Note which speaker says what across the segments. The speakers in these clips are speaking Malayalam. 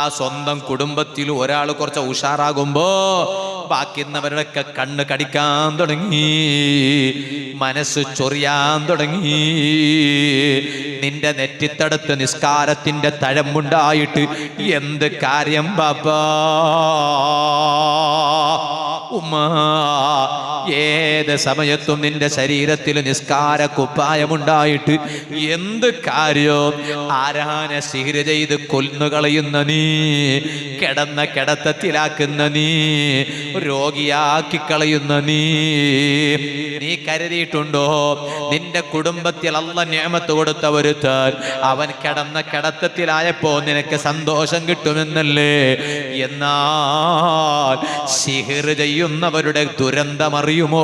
Speaker 1: ആ സ്വന്തം കുടുംബത്തിൽ ഒരാൾ കുറച്ച് ഉഷാറാകുമ്പോ ബാക്കിയുള്ളവരുടെയൊക്കെ കണ്ണ് കടിക്കാൻ തുടങ്ങി, മനസ്സ് ചൊറിയാൻ തുടങ്ങി. നിന്റെ നെറ്റിത്തടത്ത് നിസ്കാരത്തിന്റെ തഴമ്പുണ്ടായിട്ട് എന്ത് കാര്യം ബാബാ? ഉമ്മ, ഏത് സമയത്തും നിന്റെ ശരീരത്തിൽ നിസ്കാര കുപ്പായമുണ്ടായിട്ട് എന്ത് കാര്യം? ആരാനെ സിഹ്റ് ചെയ്ത് കൊന്നുകളയുന്ന നീ, കിടന്ന കിടത്തത്തിലാക്കുന്ന നീ, രോഗിയാക്കി കളയുന്ന നീ കരുതിയിട്ടുണ്ടോ നിന്റെ കുടുംബത്തിൽ അല്ലാഹ് നിഅമത്ത് കൊടുത്ത ഒരുത്തൻ അവൻ കിടന്ന കിടത്തത്തിലായപ്പോ നിനക്ക് സന്തോഷം കിട്ടുമെന്നല്ലേ? എന്നാൽ സിഹ്റ് ചെയ്യുന്നവരുടെ ദുരന്തമറിയുമോ?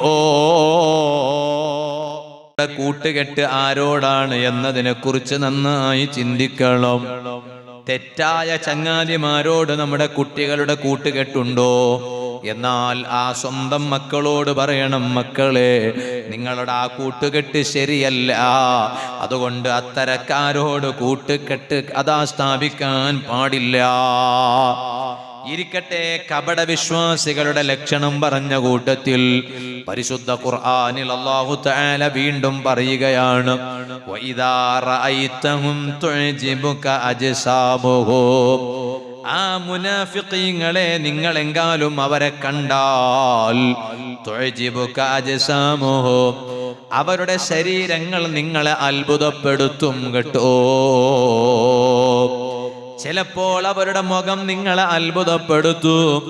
Speaker 1: കൂട്ടുകെട്ട് ആരോടാണ് എന്നതിനെ കുറിച്ച് നന്നായി ചിന്തിക്കണം. തെറ്റായ ചങ്ങാതിമാരോട് നമ്മുടെ കുട്ടികളുടെ കൂട്ടുകെട്ടുണ്ടോ? എന്നാൽ ആ സ്വന്തം മക്കളോട് പറയണം, മക്കളെ നിങ്ങളുടെ ആ കൂട്ടുകെട്ട് ശരിയല്ല, അതുകൊണ്ട് അത്തരക്കാരോട് കൂട്ടുകെട്ട് സ്ഥാപിക്കാൻ പാടില്ല. ഇരിക്കട്ടെ, കപട വിശ്വാസികളുടെ ലക്ഷണം പറഞ്ഞ കൂട്ടത്തിൽ പരിശുദ്ധ ഖുർആനിൽ അല്ലാഹു തആല വീണ്ടും പറയുകയാണ്, വഇദാ റഅയ്തഹും തുഅജിബുക അജ്സാമുഹും. ആ മുനാഫിഖീങ്ങളെ നിങ്ങളെങ്കാലും അവരെ കണ്ടാൽ തുഅജിബുക അജ്സാമുഹും, അവരുടെ ശരീരങ്ങൾ നിങ്ങളെ അത്ഭുതപ്പെടുത്തും കേട്ടോ. ചിലപ്പോൾ അവരുടെ മുഖം നിങ്ങളെ അത്ഭുതപ്പെടുത്തും,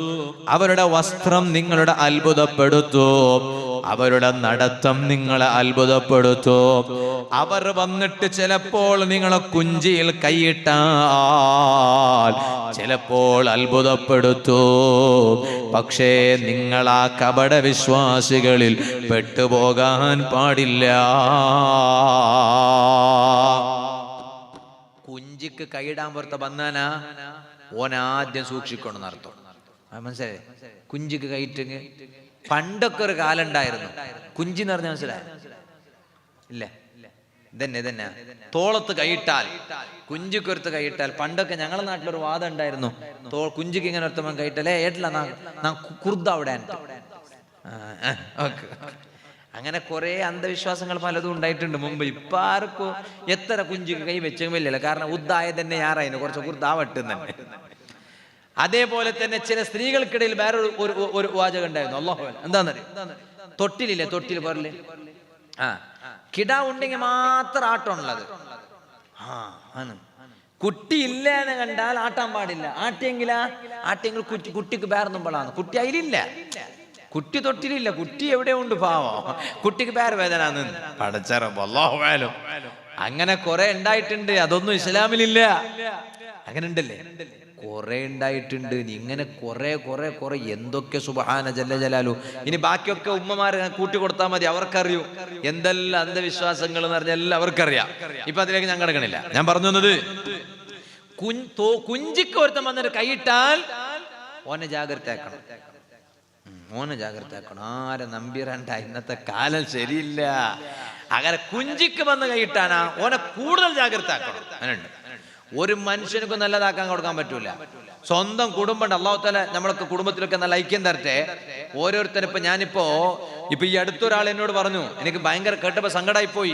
Speaker 1: അവരുടെ വസ്ത്രം നിങ്ങളുടെ അത്ഭുതപ്പെടുത്തും, അവരുടെ നടത്തം നിങ്ങളെ അത്ഭുതപ്പെടുത്തും. അവർ വന്നിട്ട് ചിലപ്പോൾ നിങ്ങളെ കുഞ്ചിയിൽ കൈയിട്ടാൽ ചിലപ്പോൾ അത്ഭുതപ്പെടുത്തും. പക്ഷേ നിങ്ങൾ ആ കപട വിശ്വാസികളിൽ പെട്ടുപോകാൻ പാടില്ല. കുഞ്ചിക്ക് കൈയിടാൻ പുറത്ത് വന്നാനാ ഓനാദ്യം സൂക്ഷിക്കണം എന്നർത്ഥം. മനസ്സിലായി? കുഞ്ചിക്ക് കൈയിട്ടെങ്കിൽ പണ്ടൊക്കെ ഒരു കാലം ഉണ്ടായിരുന്നു, കുഞ്ചി എന്ന് പറഞ്ഞാൽ മനസ്സിലായി ഇല്ല? ഇതന്നെ തോളത്ത് കൈയിട്ടാൽ, കുഞ്ചിക്കൊരുത്ത് കൈയിട്ടാൽ. പണ്ടൊക്കെ ഞങ്ങളുടെ നാട്ടിലൊരു വാദം ഉണ്ടായിരുന്നു, കുഞ്ചിക്ക് ഇങ്ങനെ ഒരുത്തമ്മൻ കൈയിട്ടല്ലേ ഏട്ടില്ല കുർദ അവിടെ. അങ്ങനെ കുറെ അന്ധവിശ്വാസങ്ങൾ പലതും ഉണ്ടായിട്ടുണ്ട് മുമ്പ്. ഇപ്പൊ ആർക്കും എത്ര കുഞ്ചിക്ക് കൈ വെച്ചും വലിയല്ല, കാരണം ഉദ്ദായ തന്നെ ഞാറായിരുന്നു, കുറച്ച് കുർദാവട്ടെ തന്നെ. അതേപോലെ തന്നെ ചില സ്ത്രീകൾക്കിടയിൽ വേറെ ഒരു വാചകം ഉണ്ടായിരുന്നു, അല്ലാഹു എന്താന്നറിയോ? തൊട്ടിലില്ലേ, തൊട്ടിൽ പോരല്ലേ, കിട ഉണ്ടെങ്കിൽ മാത്രം ആട്ടമുള്ളത്. കുട്ടി ഇല്ല എന്ന് കണ്ടാൽ ആട്ടാൻ പാടില്ല. ആട്ടിയെങ്കിൽ കുട്ടിക്ക് വേറൊന്നുമ്പോഴാണ്, കുട്ടി അതിലില്ല, കുട്ടി തൊട്ടിലില്ല, കുട്ടി എവിടെ ഉണ്ട് പാവം, കുട്ടിക്ക് പേര് വേദന പടച്ചറല്ലോ. അങ്ങനെ കുറെ ഉണ്ടായിട്ടുണ്ട്, അതൊന്നും ഇസ്ലാമിലില്ല. അങ്ങനെ ഉണ്ടല്ലേ, കുറെ ഉണ്ടായിട്ടുണ്ട്. ഇങ്ങനെ കുറെ കുറെ കുറെ എന്തൊക്കെ സുബ്ഹാന ജല്ല ജലാലു. ഇനി ബാക്കിയൊക്കെ ഉമ്മമാർ കൂട്ടി കൊടുത്താൽ മതി, അവർക്കറിയൂ എന്തെല്ലാം അന്ധവിശ്വാസങ്ങൾ എന്ന് പറഞ്ഞാൽ എല്ലാം അവർക്കറിയാം. ഇപ്പൊ അതിലേക്ക് ഞാൻ കിടക്കണില്ല. ഞാൻ പറഞ്ഞു വന്നത്, കുഞ്ചിക്ക് ഒരുത്തം വന്നിട്ട് കൈയിട്ടാൽ ഓനെ ജാഗ്രതയാക്കണം, മോനെ ജാഗ്രതയാക്കണം. ആരെ നമ്പിരണ്ട, ഇന്നത്തെ കാലം ശരിയില്ല. അങ്ങനെ കുഞ്ചിക്ക് വന്ന് കൈയിട്ടാനാ ഓനെ കൂടുതൽ ജാഗ്രതയാക്കണം. അങ്ങനെയുണ്ട്. ഒരു മനുഷ്യനക്കും നല്ലതാക്കാൻ കൊടുക്കാൻ പറ്റൂല. സ്വന്തം കുടുംബം അല്ലാഹു തആല നമ്മളൊക്കെ കുടുംബത്തിലൊക്കെ നല്ല ഐക്യം തരട്ടെ. ഓരോരുത്തരും ഇപ്പൊ ഞാനിപ്പോ ഈ അടുത്തൊരാൾ എന്നോട് പറഞ്ഞു, എനിക്ക് ഭയങ്കര കേട്ടപ്പോ സങ്കടമായി പോയി.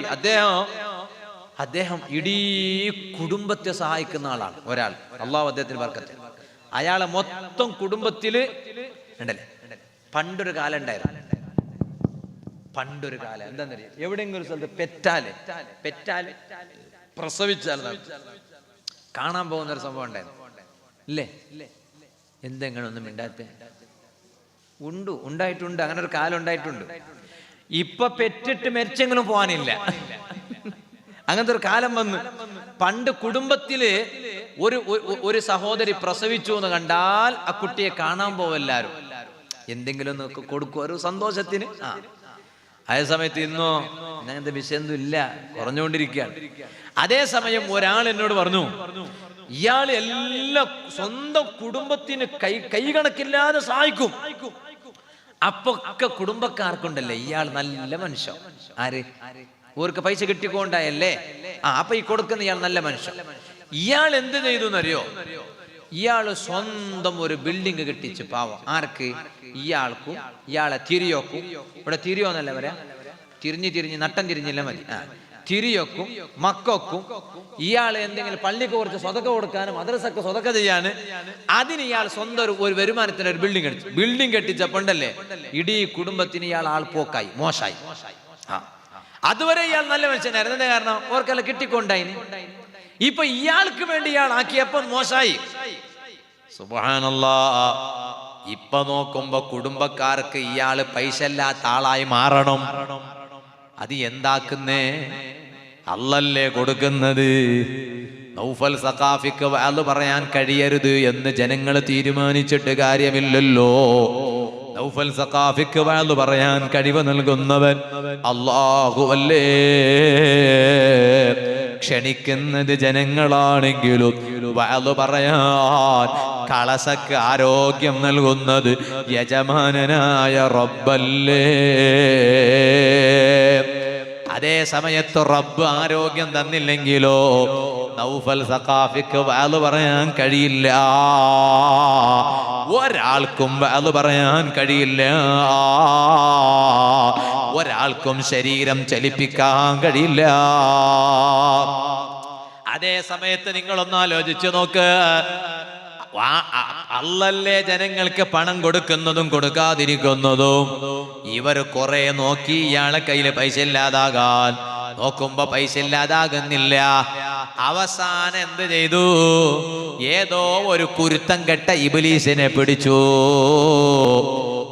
Speaker 1: അദ്ദേഹം ഇടീ കുടുംബത്തെ സഹായിക്കുന്ന ആളാണ്. ഒരാൾ, അല്ലാഹു അദ്ദേഹത്തിന് ബർക്കത്ത്. അയാളെ മൊത്തം കുടുംബത്തില് ഉണ്ടല്ലേ. പണ്ടൊരു കാലം ഉണ്ടായിരുന്നു, പണ്ടൊരു കാലം എന്താന്നറിയാം, എവിടെയെങ്കിലും ഒരു സ്ഥലത്ത് പെറ്റാല് പ്രസവിച്ചാൽ കാണാൻ പോകുന്ന ഒരു സംഭവം ഉണ്ടായിരുന്നു ഇല്ലേ? എന്തെങ്കിലും ഒന്നും മിണ്ടാത്ത ഉണ്ടായിട്ടുണ്ട്. അങ്ങനെ ഒരു കാലം ഉണ്ടായിട്ടുണ്ട്. ഇപ്പൊ പെറ്റിട്ട് മരിച്ചെങ്കിലും പോകാനില്ല, അങ്ങനത്തെ ഒരു കാലം വന്ന്. പണ്ട് കുടുംബത്തില് ഒരു സഹോദരി പ്രസവിച്ചു എന്ന് കണ്ടാൽ ആ കുട്ടിയെ കാണാൻ പോവെല്ലാരും, എന്തെങ്കിലും ഒന്ന് കൊടുക്കും ഒരു സന്തോഷത്തിന്. അതേ സമയത്ത് ഇന്നോ അങ്ങനത്തെ വിഷയൊന്നും ഇല്ല, കുറഞ്ഞുകൊണ്ടിരിക്കുകയാണ്. അതേസമയം ഒരാൾ എന്നോട് പറഞ്ഞു, ഇയാൾ എല്ലാം സ്വന്തം കുടുംബത്തിന് കൈ കണക്കില്ലാതെ സഹായിക്കും. അപ്പൊ ഒക്കെ കുടുംബക്കാർക്കുണ്ടല്ലേ ഇയാൾ നല്ല മനുഷ്യൻ. ആര്? ഓർക്ക് പൈസ കിട്ടിക്കൊണ്ടായല്ലേ, അപ്പൊ ഈ കൊടുക്കുന്ന ഇയാൾ നല്ല മനുഷ്യൻ. ഇയാൾ എന്ത് ചെയ്തു എന്നറിയോ? ഇയാള് സ്വന്തം ഒരു ബിൽഡിംഗ് കെട്ടിച്ച് പാവം. ആർക്ക്? ഇയാൾക്കും ഇയാളെ തിരിയോക്കും. ഇവിടെ തിരിയോന്നല്ല പറയാ, തിരിഞ്ഞ് നട്ടം തിരിഞ്ഞില്ല മതി. തിരിയൊക്കും മക്കൊക്കും. ഇയാൾ എന്തെങ്കിലും പള്ളിക്ക് കുറച്ച് സ്വതക്ക കൊടുക്കാനും മദ്രസക്ക് സ്വതക്ക ചെയ്യാന് അതിന് ഇയാൾ സ്വന്തം ഒരു വരുമാനത്തിന് ഒരു ബിൽഡിംഗ് കെട്ടിച്ചപ്പോണ്ടല്ലേ ഇടീ കുടുംബത്തിന് ഇയാൾ ആൾപോക്കായി, മോശമായി. അതുവരെ ഇയാൾ നല്ല മനുഷ്യനായിരുന്നു. എന്താ കാരണം? ഓർക്കെല്ലാം കിട്ടിക്കൊണ്ടായിന്. ഇപ്പൊ ഇയാൾക്ക് വേണ്ടി ഇയാൾ ആക്കിയപ്പോ മോശമായി. സുബ്ഹാനല്ലാഹ്. ഇപ്പൊ നോക്കുമ്പോ കുടുംബക്കാർക്ക് ഇയാള് പൈസ ഇല്ലാത്ത ആളായി മാറണം. അത് എന്താക്കുന്നേ? അല്ലല്ലേ കൊടുക്കുന്നത്. നൗഫൽ സഖാഫിക്ക് വഅദ് പറയാൻ കഴിയരുത് എന്ന് ജനങ്ങൾ തീരുമാനിച്ചിട്ട് കാര്യമില്ലല്ലോ. നൗഫൽ സഖാഫിക്ക് വഅദ് പറയാൻ കഴിവ് നൽകുന്നവൻ അല്ലാഹുവല്ലേ. ക്ഷണിക്കുന്നത് ജനങ്ങളാണെങ്കിലും വഅദ് പറയാൻ കളസക്ക് ആരോഗ്യം നൽകുന്നത് യജമാനനായ റബ്ബല്ലേ. അതേ സമയത്ത് റബ്ബ് ആരോഗ്യം തന്നില്ലെങ്കിലോ നൗഫൽ സഖാഫിക്ക് വഅദ് പറയാൻ കഴിയില്ല. ഒരാൾക്കും വഅദ് പറയാൻ കഴിയില്ല. ഒരാൾക്കും ശരീരം ചലിപ്പിക്കാൻ കഴിയില്ല. അതേ സമയത്ത് നിങ്ങളൊന്ന് ആലോചിച്ചു നോക്ക്. അല്ലല്ലേ ജനങ്ങൾക്ക് പണം കൊടുക്കുന്നതും കൊടുക്കാതിരിക്കുന്നതും. ഇവർ കുറെ നോക്കി ഇയാളെ കയ്യിൽ പൈസ ഇല്ലാതാകാൻ. നോക്കുമ്പോ പൈസ ഇല്ലാതാകുന്നില്ല. അവസാനം എന്ത് ചെയ്തു? ഏതോ ഒരു കുരുത്തം കെട്ട ഇബ്ലീസിനെ പിടിച്ചു.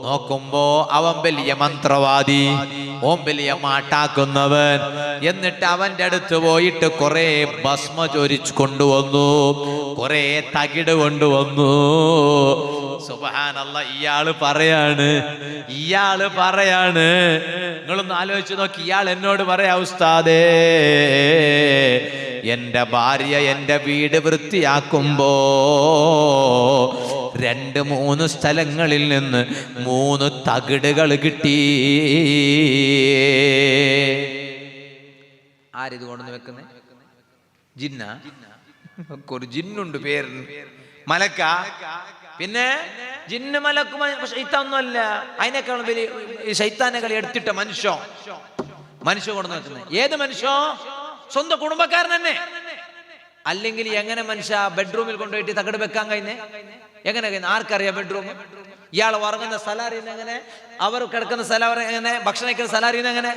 Speaker 1: നോക്കുമ്പോ അവൻ വലിയ മന്ത്രവാദി, ഓൻ വലിയ മാട്ടാക്കുന്നവൻ. എന്നിട്ട് അവന്റെ അടുത്ത് പോയിട്ട് കുറെ ഭസ്മ ചൊരിച്ചു കൊണ്ടുവന്നു, കുറെ തകിട് കൊണ്ടുവന്നു. സുബ്ഹാനല്ലാഹ്. ഇയാള് പറയാണ് നിങ്ങളൊന്ന് ആലോചിച്ച് നോക്കി. ഇയാൾ എന്നോട് പറയാ, ഉസ്താദേ എന്റെ ഭാര്യ എന്റെ വീട് വൃത്തിയാക്കുമ്പോ 2-3 സ്ഥലങ്ങളിൽ നിന്ന് 3 തകിടുകൾ കിട്ടി. ആരിത് കൊണ്ടുവന്ന് വെക്കുന്നേ? ജിന്ന. ഒരു ജിന്നുണ്ട് പേരിന്, മലക്ക. പിന്നെ ജിന്ന് മലക്കും ശൈത്താനൊന്നുമല്ല. അതിനേക്കാളും വലിയ ശൈത്താനെ എടുത്തിട്ട മനുഷ്യ കൊണ്ടുവന്ന് വെക്കുന്നത്. ഏത് മനുഷ്യ? സ്വന്തം കുടുംബക്കാരൻ തന്നെ. അല്ലെങ്കിൽ എങ്ങനെ മനുഷ്യ ബെഡ്റൂമിൽ കൊണ്ടുപോയിട്ട് തകട് വെക്കാൻ കഴിഞ്ഞേ? എങ്ങനെ കഴിഞ്ഞ? ആർക്കറിയാം ബെഡ്റൂം? ഇയാൾ ഉറങ്ങുന്ന സ്ഥലം അറിയുന്ന എങ്ങനെ? അവർ കിടക്കുന്ന സ്ഥലം എങ്ങനെ? ഭക്ഷണം കഴിക്കുന്ന സ്ഥലം അറിയുന്ന എങ്ങനെ?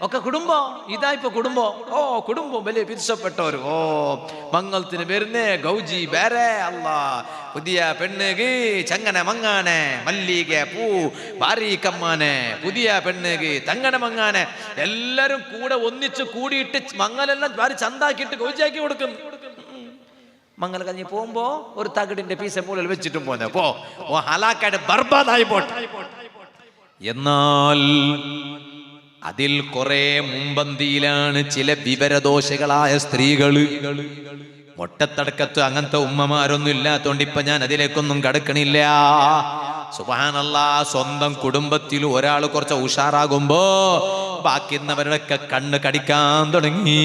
Speaker 1: ഒക്കെ കുടുംബം. ഇതാ ഇപ്പൊ കുടുംബം. കുടുംബം വലിയ പിരിച്ചപ്പെട്ടവർ. മംഗളത്തിന് വരുന്നേ ഗൗജി വേറെ അല്ല, പുതിയ പെണ്ണുകി ചങ്ങന മങ്ങാനെ, മല്ലിക പൂ ബാരീക്കമ്മാനെ, പുതിയ പെണ്ണുകി തങ്ങന മങ്ങാനെ, എല്ലാരും കൂടെ ഒന്നിച്ച് കൂടിയിട്ട് മങ്ങലെല്ലാം ഭാരി ചന്താക്കിയിട്ട് ഗൗജിയാക്കി കൊടുക്കുന്നു. മംഗല കഴിഞ്ഞ് പോകുമ്പോ ഒരു തകിടിന്റെ പീസ മൂലൽ വെച്ചിട്ടും പോന്നെ ഹലാക്കായിട്ട് ബർബാദായി പോട്ടെ. എന്നാൽ അതിൽ കുറെ മുമ്പന്തിയിലാണ് ചില വിവരദോഷികളായ സ്ത്രീകള്. മൊട്ടത്തടക്കത്ത് അങ്ങനത്തെ ഉമ്മമാരൊന്നും ഇല്ലാത്തോണ്ട് ഇപ്പൊ ഞാൻ അതിലേക്കൊന്നും കടക്കണില്ല. സുബ്ഹാനല്ലാഹ്. സ്വന്തം കുടുംബത്തിൽ ഒരാൾ കുറച്ച് ഉഷാറാകുമ്പോ ബാക്കിയുള്ളവരുടെയൊക്കെ കണ്ണ് കടിക്കാൻ തുടങ്ങി,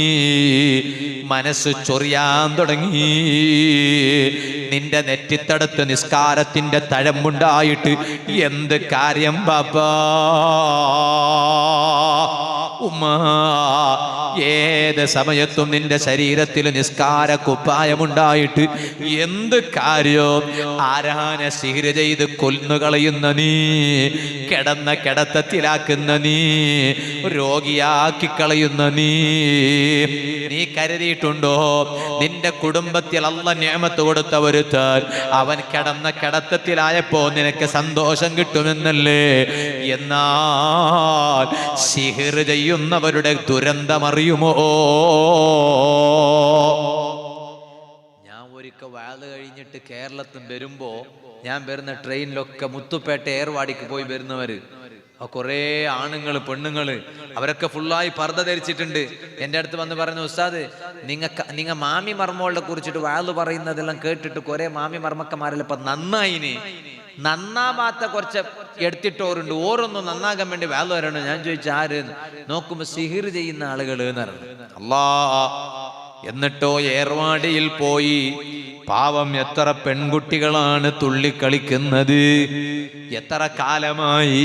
Speaker 1: മനസ്സ് ചൊറിയാൻ തുടങ്ങി. നിന്റെ നെറ്റിത്തടത്ത് നിസ്കാരത്തിന്റെ തഴമ്പുണ്ടായിട്ട് എന്ത് കാര്യം ബാപ്പാ? ഉമ്മ, ഏത് സമയത്തും നിന്റെ ശരീരത്തിൽ നിസ്കാര കുപ്പായമുണ്ടായിട്ട് എന്ത് കാര്യം? ആരാനെ സിഹ്റ് ചെയ്ത് കൊന്നുകളയുന്ന നീ, കിടന്ന കിടത്തത്തിലാക്കുന്ന നീ, രോഗിയാക്കി കളയുന്ന നീ കരുതിയിട്ടുണ്ടോ നിന്റെ കുടുംബത്തിൽ അല്ലാഹ് നിഅമത്ത് കൊടുത്ത ഒരുത്തൻ അവൻ കിടന്ന കിടത്തത്തിലായപ്പോ നിനക്ക് സന്തോഷം കിട്ടുമെന്നല്ലേ? എന്നാൽ സിഹ്റ് ചെയ്യുന്നവരുടെ ദുരന്തമറിയുമോ? ഞാൻ ഒരിക്കൽ വഅദ് കഴിഞ്ഞിട്ട് കേരളത്തിൽ വരുമ്പോ ഞാൻ വരുന്ന ട്രെയിനിലൊക്കെ മുത്തുപേട്ട ഏർവാടിക്ക് പോയി വരുന്നവര് കുറെ ആണുങ്ങള് പെണ്ണുങ്ങള് അവരൊക്കെ ഫുള്ളായി പർദ്ദ ധരിച്ചിട്ടുണ്ട്. എൻ്റെ അടുത്ത് വന്ന് പറഞ്ഞു, ഉസ്താദ് നിങ്ങ മാമി മർമ്മോളെ കുറിച്ചിട്ട് വഅദ് പറയുന്നതെല്ലാം കേട്ടിട്ട് കുറെ മാമി മർമ്മക്കന്മാരെല്ലാം ഇപ്പൊ നന്നായിന്, നന്നാവാത്ത കുറച്ച് എടുത്തിട്ടോരുണ്ട്, ഓരോന്നും നന്നാകാൻ വേണ്ടി വഅദ് വരണം. ഞാൻ ചോദിച്ചു ആര്? നോക്കുമ്പോ സിഹ്റ് ചെയ്യുന്ന ആളുകൾ എന്ന് പറഞ്ഞു. അല്ലാ. എന്നിട്ടോ ഏർവാടിയിൽ പോയി പാവം എത്ര പെൺകുട്ടികളാണ് തുള്ളിക്കളിക്കുന്നത്. എത്ര കാലമായി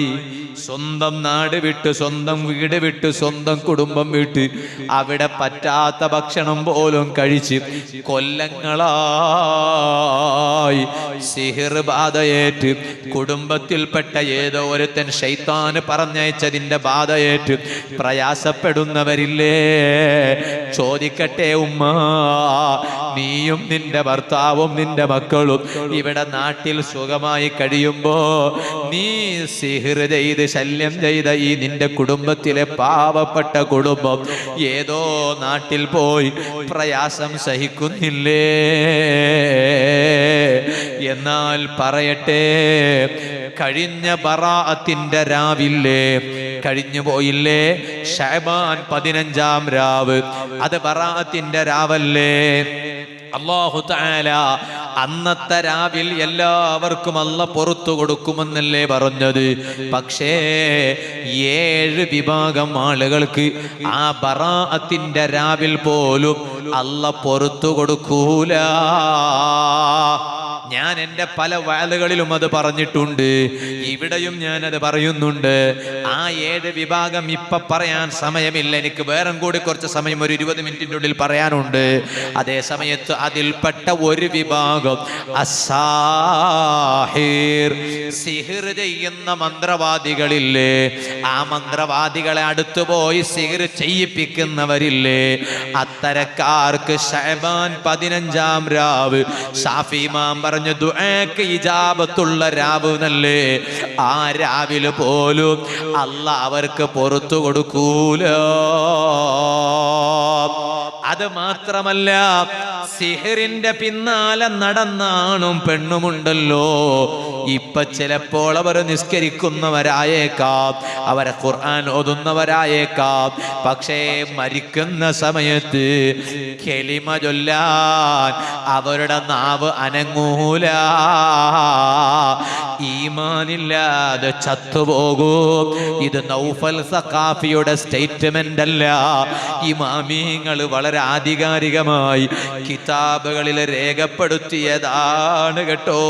Speaker 1: സ്വന്തം നാട് വിട്ട്, സ്വന്തം വീട് വിട്ട്, സ്വന്തം കുടുംബം വിട്ട് അവിടെ പറ്റാത്ത ഭക്ഷണം പോലും കഴിച്ച് കൊല്ലങ്ങളായി സിഹിർ ബാധയേറ്റ്, കുടുംബത്തിൽപ്പെട്ട ഏതോ ഒരുത്തൻ ശൈത്താന് പറഞ്ഞയച്ചതിന്റെ ബാധയേറ്റ് പ്രയാസപ്പെടുന്നവരില്ലേ? ചോദിക്കട്ടെ ഉമ്മ, നീയും നിന്റെ ഭർത്താവും നിന്റെ മക്കളും ഇവിടെ നാട്ടിൽ സുഖമായി കഴിയുമ്പോ നീ സിഹിർ ചെയ്ത് ശല്യം ചെയ്ത ഈ നിന്റെ കുടുംബത്തിലെ പാവപ്പെട്ട കുടുംബം ഏതോ നാട്ടിൽ പോയി പ്രയാസം സഹിക്കുന്നില്ലേ? എന്നാൽ പറയട്ടെ, കഴിഞ്ഞ ബറാഅത്തിന്റെ രാവില്ലേ, കഴിഞ്ഞു പോയില്ലേ? ശഅബാൻ 15-ാം രാവ്, അത് ബറാഅത്തിന്റെ രാവല്ലേ? അല്ലാഹു തആല അന്നത്തെ രാവിൽ എല്ലാവർക്കും അല്ലാഹ് പുറത്തു കൊടുക്കുമെന്നല്ലേ പറഞ്ഞത്? പക്ഷേ 7 വിഭാഗം ആളുകൾക്ക് ആ ബറാഅത്തിന്റെ രാവിൽ പോലും അല്ലാഹ് പുറത്തു കൊടുക്കൂല. ഞാൻ എൻ്റെ പല വാലുകളിലും അത് പറഞ്ഞിട്ടുണ്ട്, ഇവിടെയും ഞാനത് പറയുന്നുണ്ട്. ആ 7 വിഭാഗം ഇപ്പൊ പറയാൻ സമയമില്ല, എനിക്ക് വേറെ കൂടി കുറച്ച് സമയം, ഒരു 20 മിനിറ്റിൻ്റെ ഉള്ളിൽ പറയാനുണ്ട്. അതേ സമയത്ത് അതിൽപ്പെട്ട ഒരു വിഭാഗം അസ്സാഹിർ, സിഹിർ ചെയ്യുന്ന മന്ത്രവാദികളില്ലേ, ആ മന്ത്രവാദികളെ അടുത്തുപോയി സിഹിർ ചെയ്യിപ്പിക്കുന്നവരില്ലേ, അത്തരക്കാർക്ക് ശഅബാൻ 15-ാം രാവ് ശാഫി ഇമാം പറഞ്ഞു ദുആക്ക് ഇജാബത്തുള്ള രാവ് നല്ലേ. ആ രാവിലെ പോലും അല്ലാഹ് അവർക്ക് പുറത്തു കൊടുക്കൂല. അത് മാത്രമല്ല, സിഹിറിന്റെ പിന്നാലെ നടന്നാണും പെണ്ണുമുണ്ടല്ലോ. ഇപ്പൊ ചിലപ്പോൾ അവർ നിസ്കരിക്കുന്നവരായേക്കാം, അവരെ ഖുർആൻ ഓതുന്നവരായേക്കാം, പക്ഷേ മരിക്കുന്ന സമയത്ത് കലിമ ചൊല്ലാൻ അവരുടെ നാവ് അനങ്ങൂല. ഈമാനില്ലാതെ ചത്തുപോകും. ഇത് നൗഫൽ സഖാഫിയുടെ സ്റ്റേറ്റ്മെന്റ് അല്ല, ഇമാമിങ്ങൾ വളരെ ആധികാരികമായി കിതാബുകളിൽ രേഖപ്പെടുത്തിയതാണ് കേട്ടോ.